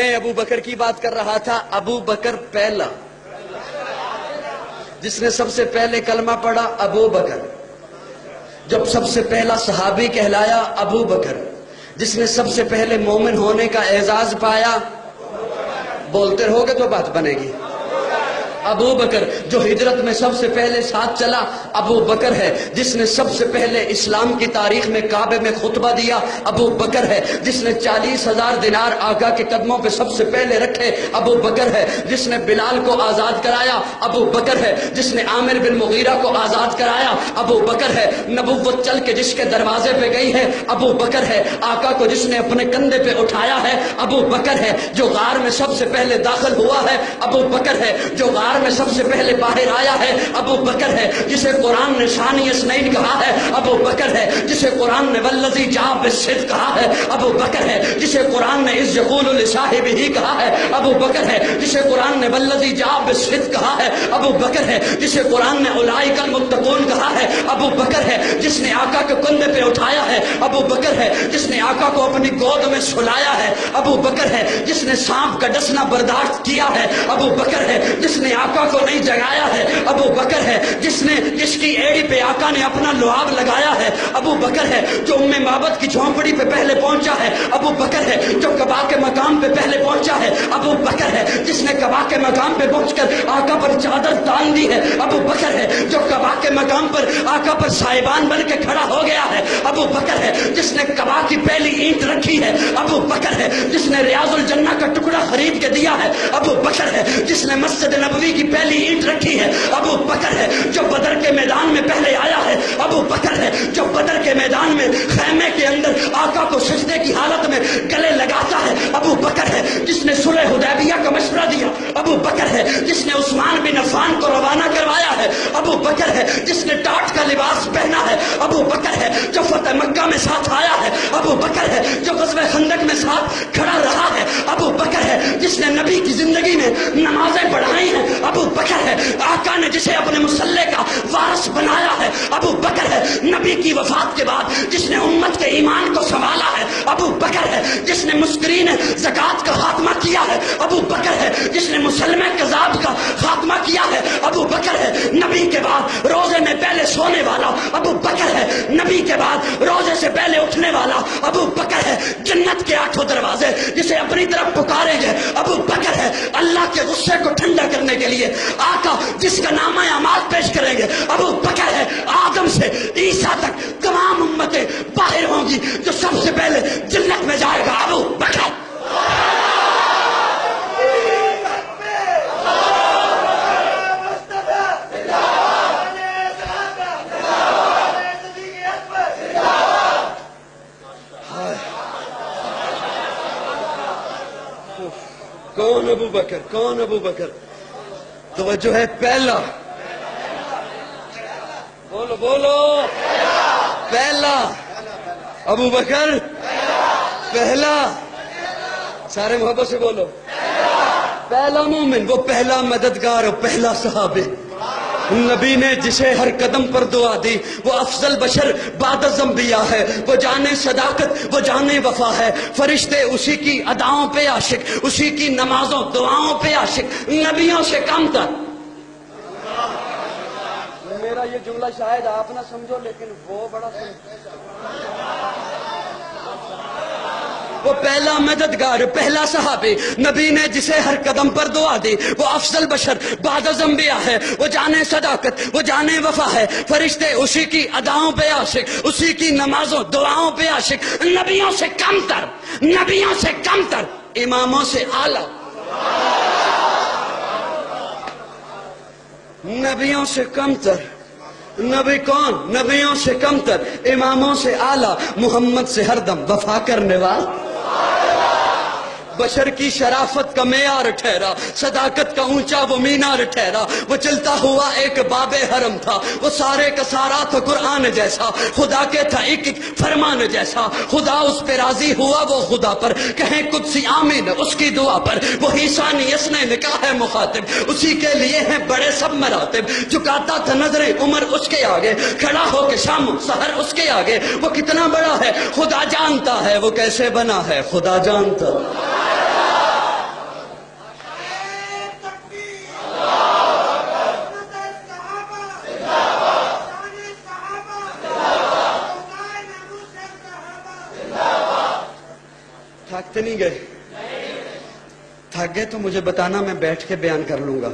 میں ابو بکر کی بات کر رہا تھا. ابو بکر پہلا جس نے سب سے پہلے کلمہ پڑھا ابو بکر. جب سب سے پہلا صحابی کہلایا ابو بکر. جس نے سب سے پہلے مومن ہونے کا اعزاز پایا. بولتے رہو گے تو بات بنے گی. ابو بکر جو ہجرت میں سب سے پہلے ساتھ چلا ابو بکر ہے. جس نے سب سے پہلے اسلام کی تاریخ میں کعبے میں خطبہ دیا ابو بکر ہے. جس نے 40,000 دینار آقا کے قدموں پہ سب سے پہلے رکھے ابو بکر ہے. جس نے بلال کو آزاد کرایا ابو بکر ہے. جس نے عامر بن مغیرہ کو آزاد کرایا ابو بکر ہے. نبوت چل کے جس کے دروازے پہ گئی ہے ابو بکر ہے. آقا کو جس نے اپنے کندھے پہ اٹھایا ہے ابو بکر ہے. جو غار میں سب سے پہلے داخل ہوا ہے ابو بکر ہے. جو غار میں سب سے پہلے باہر آیا ہے ابو بکر ہے. جسے قرآن نے ثانی اثنین کہا ہے ابو بکر ہے. جسے قرآن نے والذی جاء بالصدق کہا ہے ابو بکر ہے. جسے قرآن نے اذ یقول لصاحبہ کہا ہے ابو بکر ہے. جسے قرآن نے والذی جاء بالصدق کہا ہے ابو بکر ہے. جسے قرآن نے اولئک المتقون کہا ہے ابو بکر ہے. جس نے آقا کے کندھے پہ اٹھایا ہے ابو بکر ہے. جس نے آقا کو اپنی گود میں سلایا ہے ابو بکر ہے. جس نے سانپ کا ڈسنا برداشت کیا ہے ابو بکر ہے. جس نے آقا کو نہیں جگایا ہے ابو بکر ہے. جس کی ایڑی پہ آقا نے اپنا لعاب لگایا ہے ابو بکر ہے. جو ام مابت کی جھونپڑی پہ پہلے پہنچا ہے ابو بکر ہے. جو قبا کے مقام پہ پہلے پہنچا ہے ابو بکر ہے. جس نے قبا کے مقام پہ پہنچ کر آقا پر چادر تان دی ہے ابو بکر ہے. جو قبا کے مقام پر آقا پر صاحبان بن کے کھڑا ہو گیا ہے ابو بکر ہے. جس نے قبا کی پہلی اینٹ رکھی ہے ابو بکر ہے. جس نے ریاض الجنہ کا ٹکڑا خرید کے دیا ہے ابو بکر ہے. جس نے مسجد نبوی کی پہلی اینٹ رکھی ہے ابو بکر ہے. جو بدر کے میدان میں پہلے آیا ہے ابو بکر ہے. جو بدر کے میدان میں خیمے کے اندر آقا کو سجدے کی حالت میں گلے لگاتا ہے ابو بکر ہے. جس نے صلح حدیبیہ کا مشورہ دیا ابو بکر ہے. جس نے عثمان بن عفان کو روانہ کروایا ہے ابو بکر ہے. جس نے ٹاٹ کا لباس پہنا ہے ابو بکر ہے. جو فتح مکہ میں ساتھ آیا ہے ابو بکر ہے. جو غزوہ خندق میں ساتھ کھڑا رہا ہے ابو بکر ہے. جس نے نبی کی زندگی میں نمازیں پڑھائی ہیں ابو بکر ہے. آقا نے جسے اپنے مصلے کا وارث بنایا ہے ابو بکر ہے. نبی کی وفات کے بعد جس نے امت کے ایمان کو سنبھالا ہے ابو بکر ہے. جس نے مسکرین زکوٰۃ کا خاتمہ کیا ہے ابو بکر ہے. جس نے مسلمہ کذاب کا خاتمہ کیا ہے ابو بکر ہے. نبی کے بعد روزے میں پہلے سونے والا ابو بکر ہے. نبی کے بعد روزے سے پہلے اٹھنے والا ابو بکر ہے. جنت کے 8 دروازے جسے اپنی طرف پکاریں گے ابو بکر ہے. اللہ کے غصے کو ٹھنڈا کرنے کے لیے آقا جس کا نامہ اعمال پیش کریں گے ابو بکر ہے. آدم سے عیسیٰ تک تمام امتیں باہر ہوں گی. جو سب سے پہلے جنت میں جائے گا ابو بکر. کون ابو بکر؟ کون ابو بکر؟ توجہ ہے. پہلا بولو بولو. پہلا ابو بکر. پہلا سارے محبت سے بولو. پہلا مومن، وہ پہلا مددگار، وہ پہلا صحابی. نبی نے جسے ہر قدم پر دعا دی. وہ افضل بشر بعد از انبیاء ہے. وہ جانے صداقت، وہ جانے وفا ہے. فرشتے اسی کی اداؤں پہ عاشق، اسی کی نمازوں دعاؤں پہ عاشق. نبیوں سے کم تر. میرا یہ جملہ شاید آپ نہ سمجھو لیکن وہ بڑا وہ پہلا مددگار، پہلا صحابی. نبی نے جسے ہر قدم پر دعا دی. وہ افضل بشر بعد از انبیاء ہے. وہ جانے صداقت، وہ جانے وفا ہے. فرشتے اسی کی اداؤں پہ عاشق، اسی کی نمازوں دعاؤں پہ عاشق. نبیوں سے کم تر، نبیوں سے کم تر، اماموں سے اعلیٰ. نبیوں سے کم تر. نبی کون؟ نبیوں سے کم تر، اماموں سے اعلیٰ. محمد سے ہر دم وفا کرنے والا. بشر کی شرافت کا معیار ٹھہرا، صداقت کا اونچا وہ مینار ٹھہرا. وہ چلتا ہوا ایک باب حرم تھا. وہ سارے کا سارا تھا قرآن جیسا. خدا کے تھا ایک ایک فرمان جیسا. خدا اس پہ راضی ہوا وہ خدا پر. کہیں قدسی آمین اس کی دعا پر. وہی ثانی اسنے نکاح ہے مخاطب. اسی کے لیے ہیں بڑے سب مراتب. جھکاتا تھا نظریں عمر اس کے آگے. کھڑا ہو کے شام سحر اس کے آگے. وہ کتنا بڑا ہے خدا جانتا ہے. وہ کیسے بنا ہے خدا جانتا. تھکتے نہیں گئے؟ تھک گئے تو مجھے بتانا، میں بیٹھ کے بیان کر لوں گا.